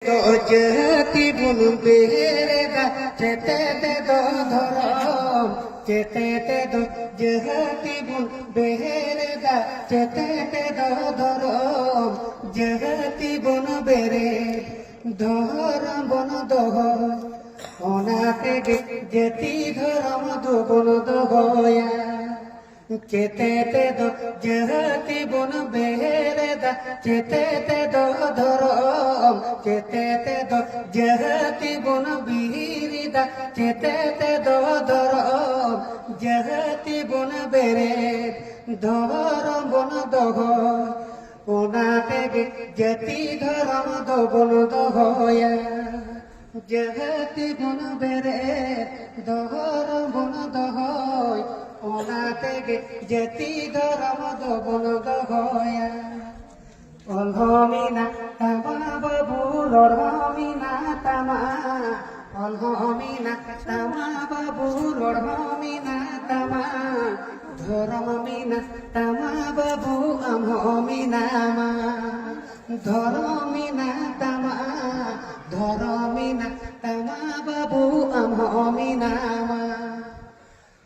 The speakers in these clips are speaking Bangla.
জেতি বুন বেহেরেদা চেতে দে দো ধরম চেতে দে দো জেতি বুন বেহেরেদা চেতে দে দো ধরম জেতি বুন বেরে ধরম বন দহ ওনাতে জেতি ধরম দুগুণ দহয়া চেতে দে দো জেতি বুন বেহেরেদা চেতে দে দো ধরম চেতে দো জেতি বুন বিহিরিদা চেতে দো ধরম জেতি বুন বেরে ধরম বন দহ ওনাতে জেতি ধরম দগুণ দহয়া জেতি বুন বেরে ধরম বন দহয় ওনাতে জেতি ধরম দগুণ দহয়া অলহমিনা তামা বাবু লড়হমিনা তামা অলহমিনা তামা বাবু লড়হমিনা তামা ধরমিনা তামা বাবু আমহমিনা মা ধরমিনা তামা ধরমিনা তামা বাবু আমহমিনা মা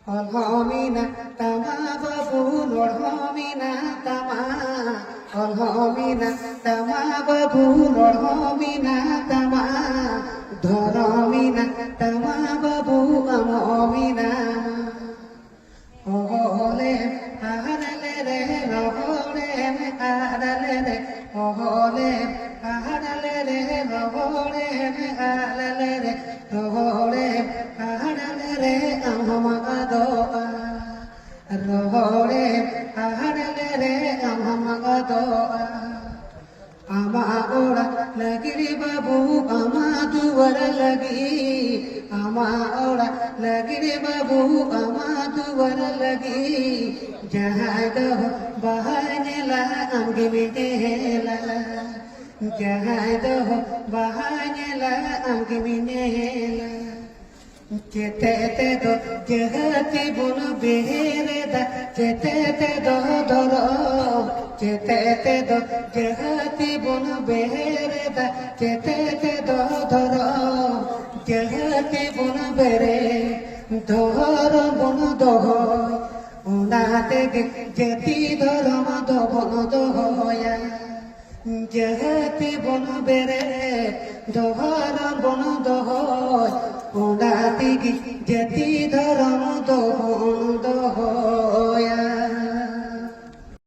অলহমিনা তামা বাবু লড়হমিনা তামা অলহমিনা তামা বাবু লড়হমিনা তামা ধরমিনা তামা বাবু আমহমিনা ওহলে আহারলে রে রহলে আহারলে রে ওহলে আহারলে রে রহলে আহারলে রে রহলে আহারলে রে আমমাগদো রহলে আহারলে রে আমমাগদো আমা ওড়া লগিরি বাবু আমা দুয়ার লাগি আমা ওড়া লগিরি বাবু আমা দুয়ার লাগি যাহাই দহ বাহানেলা আমগে মিনেলা যাহাই দহ বাহানেলা আমগে মিনেলা চেতে দো জেতি বুন বেহেরেদা চেতে দো ধরম চেতে দো জেতি বুন বেহেরেদা চেতে দো ধরম জেতি বুন বেরে ধরম বুন দহ ওনাতে জেতি ধরম দবন দহয়া জেতি বুন বেরে ধরম বুন দহ ওনাতে জেতি ধরম দবন